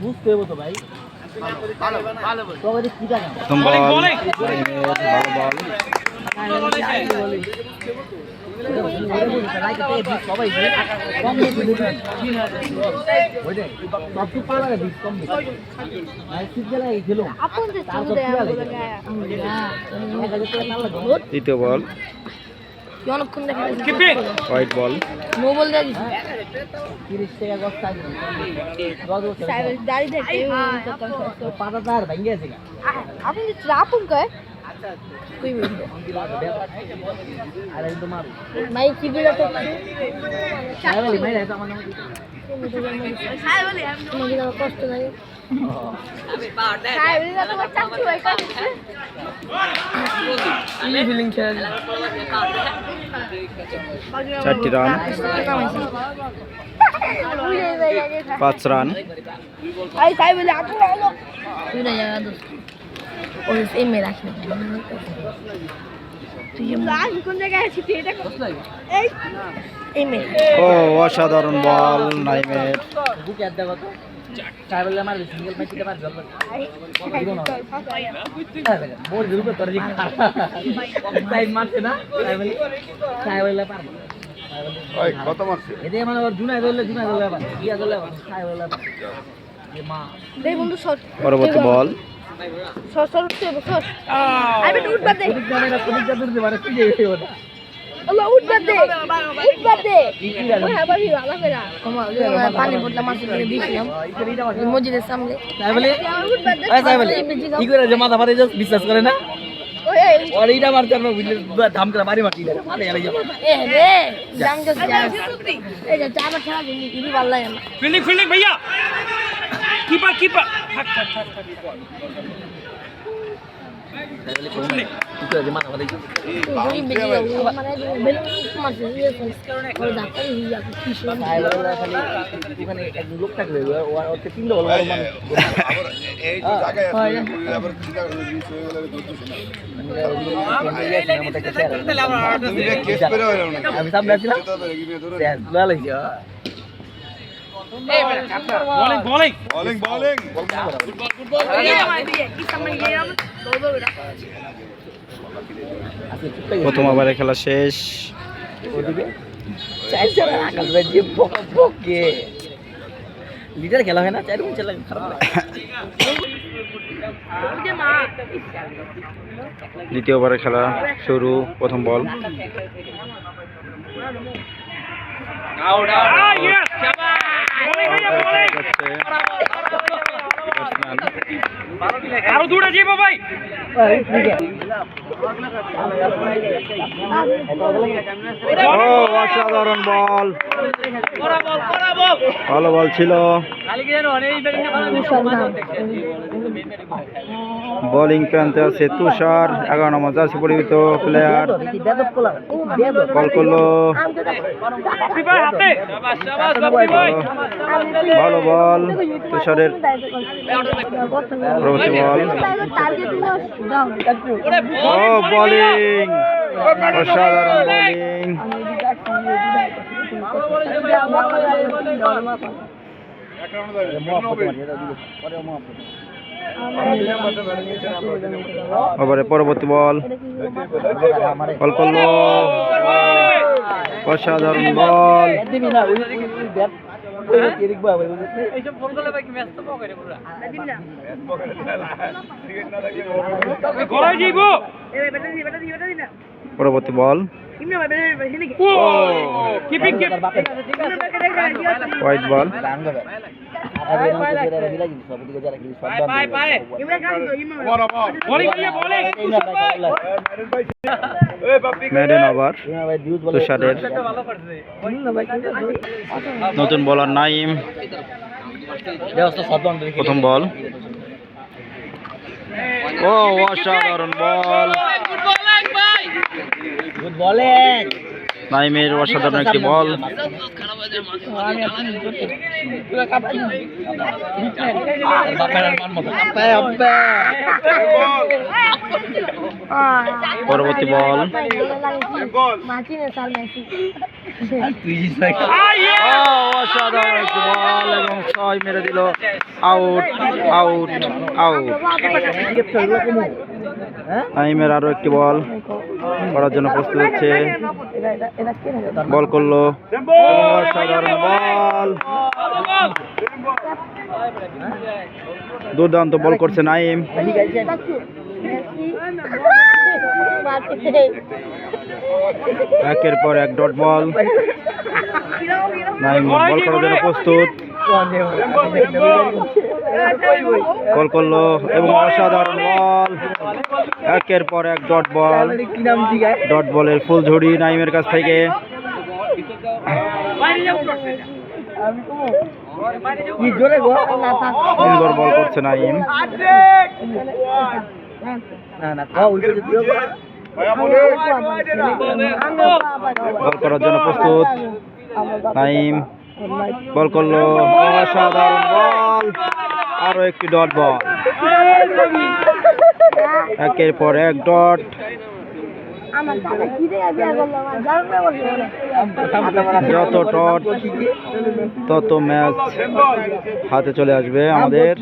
বুঝতে হবে তো ভাই। প্রথম বল ভালো বল। তৃতীয় বল হোয়াইট বল। কষ্ট লাগে চারটি রান 5 রান। ও অসাধারণ বল নাইমের। পরবর্তী বল মসজিদের সামনে মাথা মারে বিশ্বাস করে না ধাম করে বাড়ি মাটি ফিল্ডিং भैया कीपर লোক থাকলে তিনটা বল আমি সামনে আছিলাম bowling প্রথম ওভারে খেলা শেষ। লিডার খেলা হয় না 4 গুণ খেলা খারাপ লাগে। দ্বিতীয় ওভারে খেলা শুরু। প্রথম বল আরো দূরে যাবো ভাই। অসাধারণ বল, ভালো বল ছিল। বোলিং প্রান্তে আছে তুষার, 11 নম্বর জার্সি পরিহিত প্লেয়ার। বল করলো, ভালো বল তুষারের। পরবর্তী বল, ও বোলিং, অসাধারণ বোলিং। ওভারে পরবর্তী বল, বল করলো, অসাধারণ বল। পরবর্তী ball, white ball. Maiden over তুষারের। নতুন বলার নাইম। প্রথম বল, ও অসাধারণ বল, নাইমের অসাধারণ একটি বল। পরবর্তী বল অসাধারণ একটি বল এবং 6 মেরে দিল। Out out out. নাইমের আরো একটি বল করার জন্য প্রস্তুত হচ্ছে। বল করলো অসাধারণ বল, দুর্দান্ত বল করছে নাইম। একের পর এক ডট বল। নাইম বল করার জন্য প্রস্তুত, বল করলো এবং অসাধারণ বল। একের পর এক ডট বল, ডট বলের ফুলঝুড়ি নাইমের কাছ থেকে। সুন্দর বল করছে নাইম। বল করার জন্য প্রস্তুত নাইম, বল করলো অসাধারণ বল। আরো একটি ডট বল, একের পর এক ডট। যত ডট তত ম্যাচ হাতে চলে আসবে আমাদের।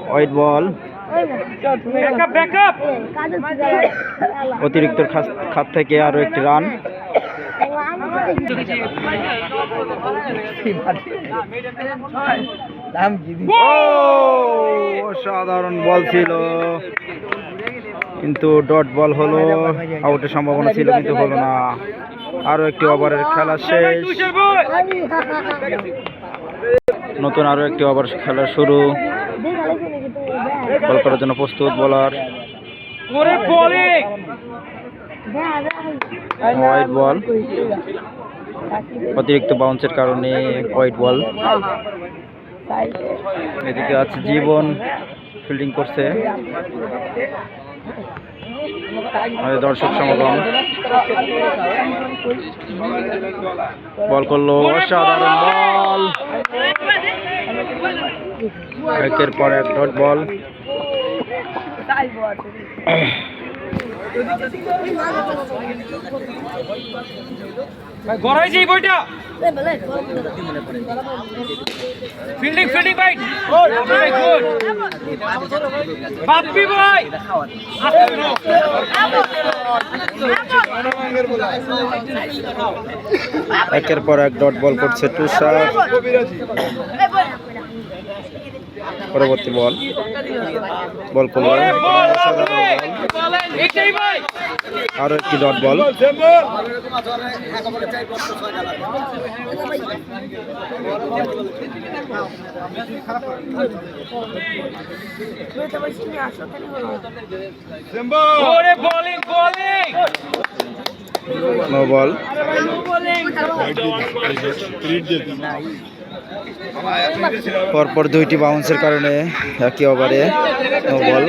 হোয়াইট বল, অতিরিক্ত খাত থেকে আরো একটি রান। অসাধারণ বল ছিল কিন্তু ডট বল হলো। আউটের সম্ভাবনা ছিল কিন্তু হলো না। আরো একটি ওভারের খেলা শেষ, নতুন আরো একটি ওভার খেলা শুরু। বল করার জন্য প্রস্তুত বোলার। হোয়াইট বল, অতিরিক্ত বাউন্সের কারণে হোয়াইট বল। এদিকে আছে জীবন ফিল্ডিং করছে, দর্শক সমাগম। বল করলো অসাধারণ বল, একের পর এক ডট বল। গড়াই যাই বইটা ফিল্ডিং ফিল্ডিং ভাই গুড বাপ্পি ভাই একের পর এক ডট বল করছে তুষার। পরবর্তী বল, বল করলো আরো একটি ডট বল। নো বল, পরপর দুইটি বাউন্সের কারণে একই ওভারে নো বল।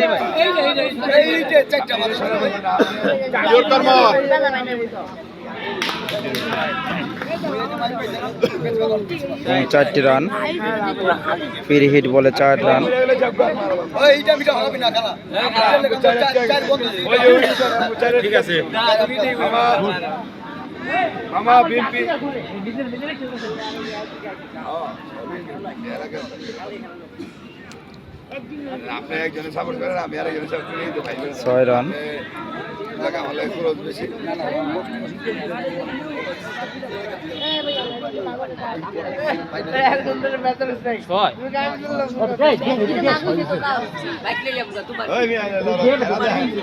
4টি রান, ফ্রি হিট বলে 4 রান। ঠিক আছে আপনি একজনে সাপোর্ট করেন, আমি আর একজনে সাপোর্ট করি, তো ভাই 6 রান। টাকা হলে খরচ বেশি।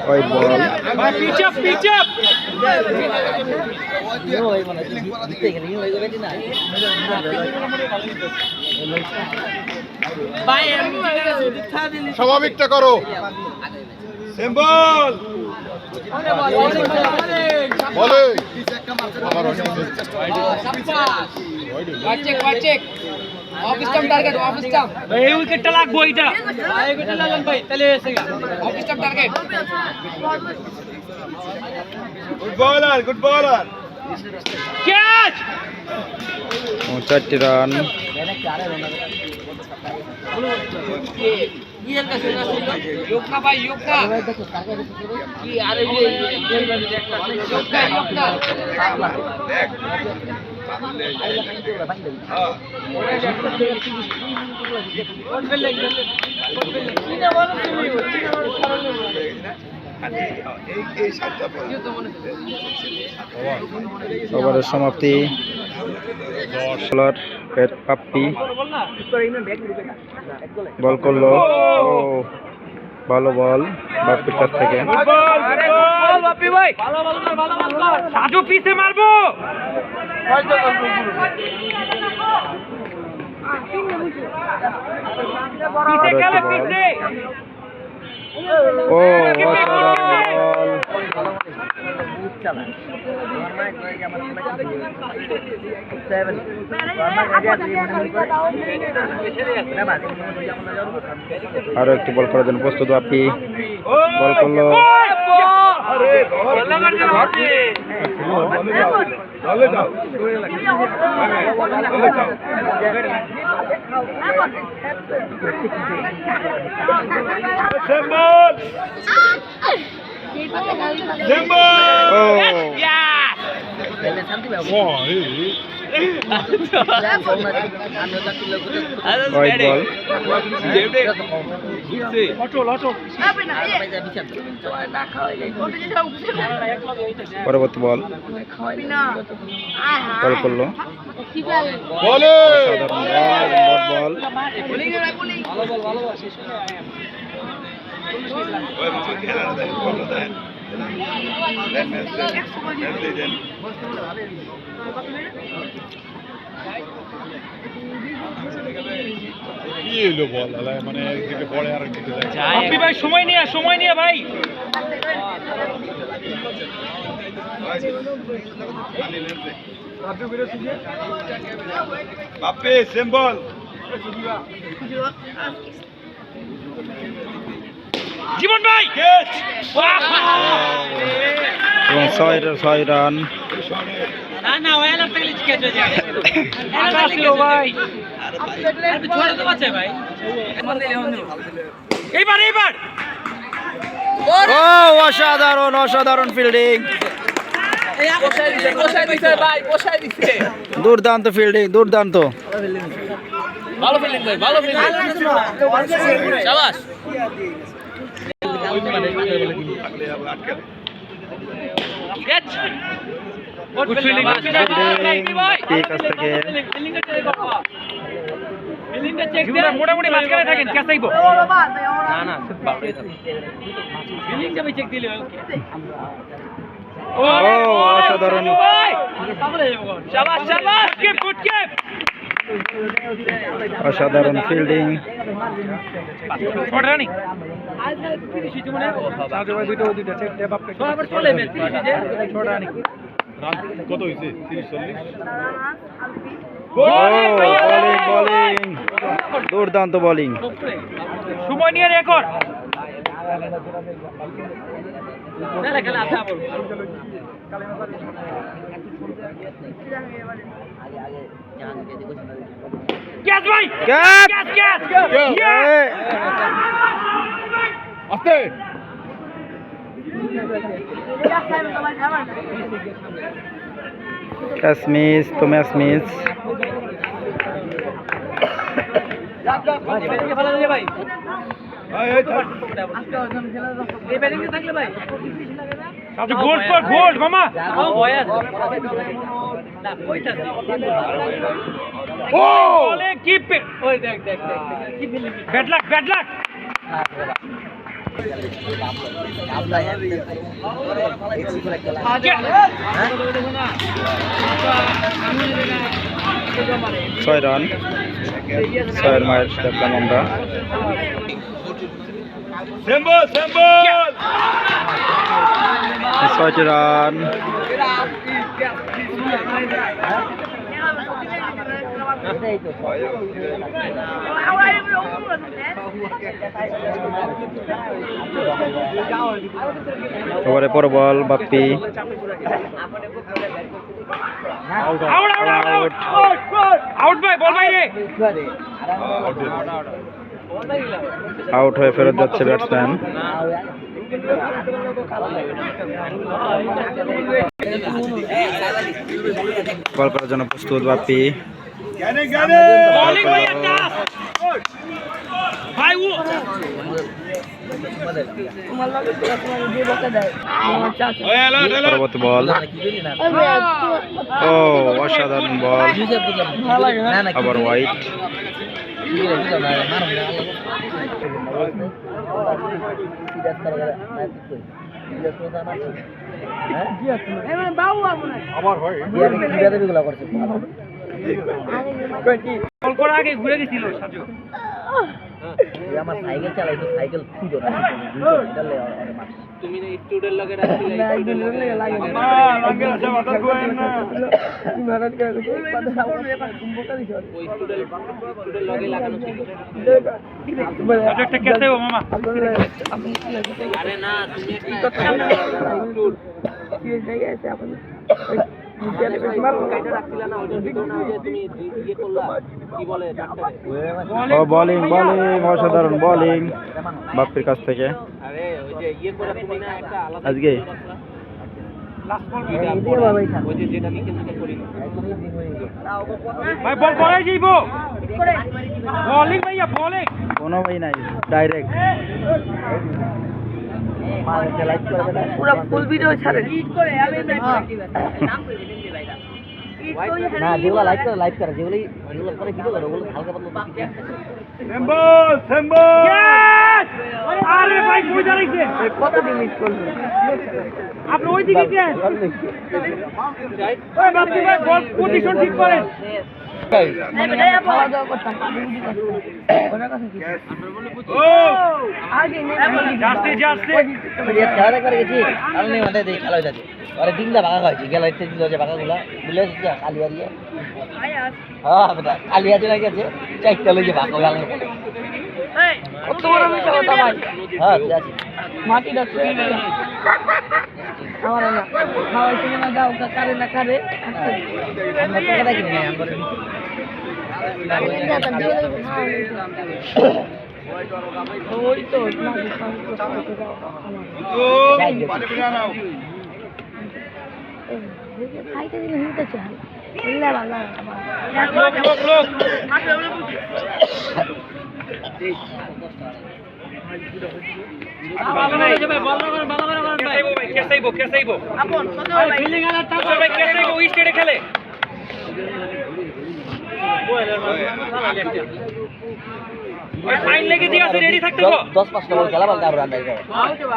হোয়াইট বল, পিচআপ পিচআপ স্বাভাবিকটা করো। সিম্বল বলে এই উইকেটটা লাগবো এটা এই উইকেটটা লাগলাম ভাই তাহলে এসে গা অফিস টার্গেট গুড বলার ক্যাচ 4টি রান। योगना भाई योगना কি আরে योगना ওভারের সমাপ্তি। পাপ্পি বল করলো। ও ভালো বল বাপ্পির কাছ থেকে। বাপ্পি ভাই ভালো সাজু পিছে মারবো। পিছে গেলে পিছে। ও অসাধারণ বল। আরো একটি বল করার জন্য প্রস্তুত বাপ্পি। বল করলো। White ball. পরবর্তী বল বল করলো। অসাধারণ বল বাপ্পি ভাই সময় নিয়ে ভাই। বাপ্পি সিম্বল জীবন ভাই এবং 6 রান। না ওয়ালা পেলে ক্যাচ হয়ে যাবে। ভাই ছোট তো আছে ভাই। এইবার ও অসাধারণ ফিল্ডিং। দুর্দান্ত ফিল্ডিং দুর্দান্ত। ভালো ফিল্ডিং ভাই ভালো ফিল্ডিং শাবাশ। ক্যাচ গুড ফিল্ডিং ভাই। ফিল্ডিংটা চেক দে মোটামুটি মাঝখানে থাকেন ক্যাচ আইবো না ফিল্ডিংটা আমি চেক দিলে ওকে। ও অসাধারণ শাবাশ কিপ গুড কিপ। অসাধারণ ফিল্ডিং। শর্ট রানিং আজ 30 হিট মনে সাজু ভাই দুইটা চেক দে বাপ সবার চলে মে 30 হিটে শর্ট রানিং রান কত হইছে 30 40 বোলিং দুর্দান্ত বোলিং। সময় নিয়ে রেকর্ড চলে খেলা আসা বল। ক্যাচ ভাই ক্যাচ আস্তে ক্যাচ মিস তো ম্যাচ মিস। ভাই এই ব্যাটিং এ থাকলে ভাই সাজু গোল মামা বয়াস না কইতাছি ও বলে কি ওই দেখ কি ফিল্ডিং ব্যাড লাক ছয় রান 6 মাইল দেখলাম আমরা। সিম্বল 6 রান। এটাই তো ওভারে পর ball Bappi out out out out ভাই বল বাইরে আউট হয়ে ফেরত যাচ্ছে ব্যাটসম্যান। বল করার জন্য প্রস্তুত বাপ্পি। Get it! বলিং ভাই একটা ভাই ও তোমার লাগে তোমার যে বকা দেয় আমার চাচা Oh, hello, hello. পরবর্তী বল। ওই ভাই ও অসাধারণ বল, ভালো লাগে না না না আবার হোয়াইট। এমন বাবু আপনার বল করার আগে ঘুরে গেছিল সাজু আমার সাইকেল চালাই তো সাইকেল খুঁজো না তুমি না স্টুডেন্ট লগে রাখছিলে Angel se va a estar jugando. ওই স্টুডেন্ট লগে লাগানো ছিল সাবজেক্টটা কেসে ও মামা আরে না তুমি একটা ও বোলিং বোলিং অসাধারণ বোলিং বাপ্পির কাছ থেকে আরে ওই যে ইয়ে করে তুমি না একটা আলাদা আজকে। লাস্ট বল ওই যে যেটা নিকে নিকে করি ভাই বল করে যাইবো বোলিং ভাইয়া বোলিং কোনো ভাই নাই, ডাইরেক্ট। পুরো ফুল ভিডিও ছাড়ে না যেগুলো লাইভ করে যেগুলো করে ভিডিও করে ওগুলো হালকা পাতলা Symbol, symbol. আরে ভাই কই দাঁড়াইছে কতদিন মিস করবে আপনি ওই দিকে কেন ওই বাপু ভাই বল পজিশন ঠিক করেন খাওয়া দাওয়া করতাম ওনার কাছে কি Oh, আগে জাস্তে জাস্তে খেলা করে গেছি কারণ নেই মাথায় দেখি খেলা হয়ে যাচ্ছে আরে দিনটা ভাগা হয়েছে গেল একটা দিল যে ভাগাগুলা বুঝলে কালিয়া দিয়ে হ্যাঁ বেটা কালিয়া দিয়ে গেছে চারটা লইছে ভাগা গেল কত বড় মিশা কথা ভাই হ্যাঁ ঠিক আছে মাটি ডাকছে আমার না খাওয়াইছে না দাও কারে না কারে আমরা তো কথা কিনে নাই ওই তো oh, vale, mira now. খাইতে দিলে হিতে চাই বললে ভালো লোক লোক কেসাইবো আপন ফিল্ডিং আর টাচ ভাই কেসাইবো ওই স্টেডে খেলে ওই ফাইন লেগে দিয়ে আছে রেডি থাকতে গো 10-5টা বল খেলা বল কারো রান দেয়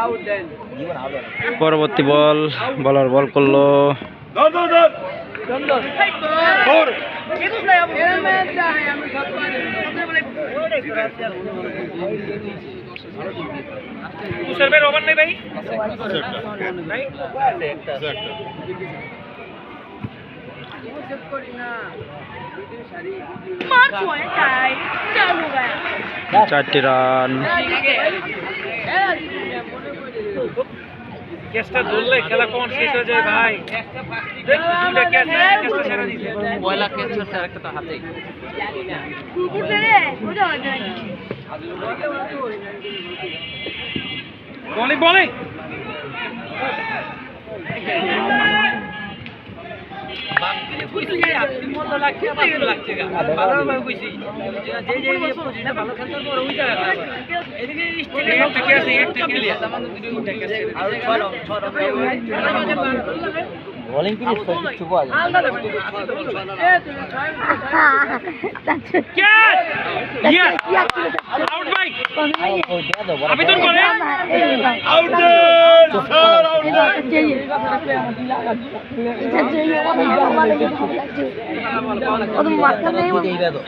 আউট দেন জীবন আউট পরবর্তী বল, বলার বল করলো Done. Four. তুষার ভাই ওভার নাই ভাই নাই চারটি রান। ক্যাচটা ধরলে খেলা কোন শেষ হয়ে যায় ভাই দেখ দুইটা ক্যাচটা ছেড়ে দিছে পয়লা ক্যাচ ছাড়ছে আরেকটা তো হাতে বলিং বলিং বাপরে কইছে যে আপনি মন লাগছে ভালো লাগছে ভালো ভাবে কইছি যে যে পজিশনে ভালো খেলতে পারো ওই জায়গা এদিকে স্টেটে একটা ক্যাচ একটা ক্লিয়ার দুইটা ক্যাচ আর ছড় বোলিং কি কিছু পাওয়া যায় ক্যাচ ইয়েস আউট ভাই ওই দেয়া দাও বড় আবেদন করে Out there. Sir, out there. দিয়ে দাও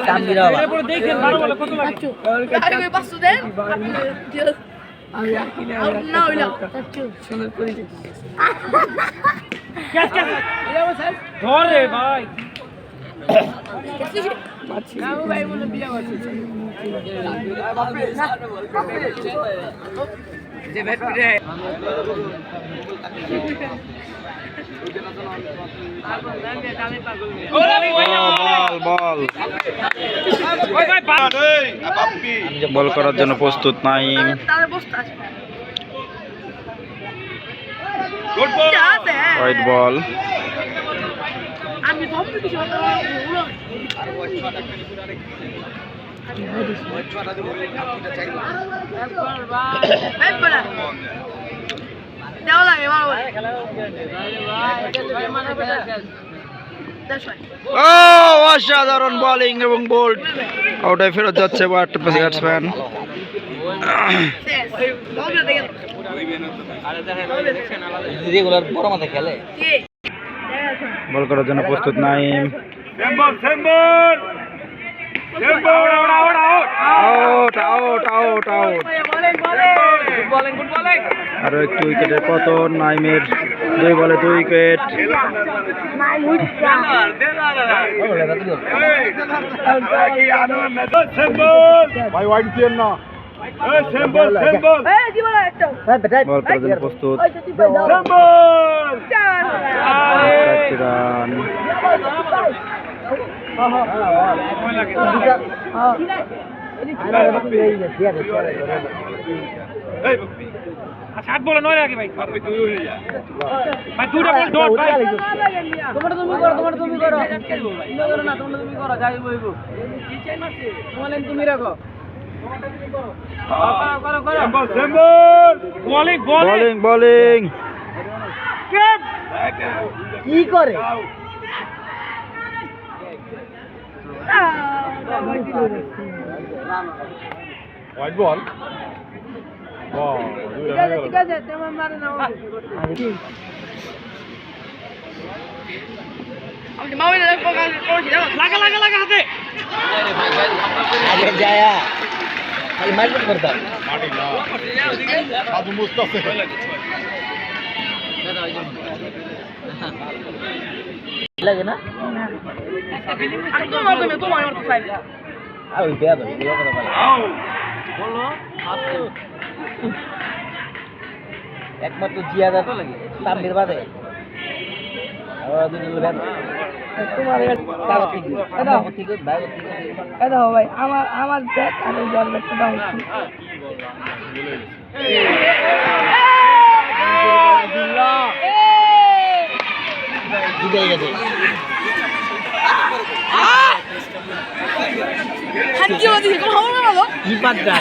কাম দিরা বাবা এরপর দেখেন 12 বলে কত লাগে ক্যাচ ক্যাচ ধর রে ভাই বল এই বাপ্পি বল করার জন্য প্রস্তুত নাইম। গুড বল হোয়াইট বল আমি সব কিছু দেওয়া লাগে ও অসাধারণ বোলিং এবং বোল্ড আউটে ফেরত যাচ্ছে ব্যাটসম্যান। রেগুলার বড় মাথা খেলে বল করার জন্য প্রস্তুত নাইম। সেম্বল সেম্বল সেম্বল আউট আউট আউট আউট। আরো একটু উইকেটের পতন। নাইমের 2 বলে 2 উইকেট। সেম্বল ভাই ওয়াইড দিয়েন না সেম্বল সেম্বল বল করার জন্য প্রস্তুত। Symbol 4 run. এই বাপ্পি আচ্ছা 8 বলে 9 লাগে ভাই বাপ্পি তুই হয়ে যা ভাই দুটা বল ডট ভাই তোমার তুমি করো তুমি করো না তুমি করো যাই বইবো তোমার তুমি রাখো symbol symbol bowling bowling bowling কি করে হোয়াইট বল ঠিক আছে তোমার মারে নাও আমি মাউলে দেখো কোন লাগা হাতে আগে যায়া খালি মারপিট করতাম মাটি না সাধু মুস্তাফে লাগে না তোমার সাইড আর ওই বেয়া ধরে বেয়া কথা বলে আউ একমাত্র জিয়াদা তো লাগে তাম্বির বাদে আর দুটো বেয়া তোমার কাজ ঠিক এটা ঠিক ভাই ঠিক এটা ভাই আমার ব্যাট আর জল ব্যাটটা দাও জিতে গেছে হাত কি বাদি কোন হবে না কি পাত্তা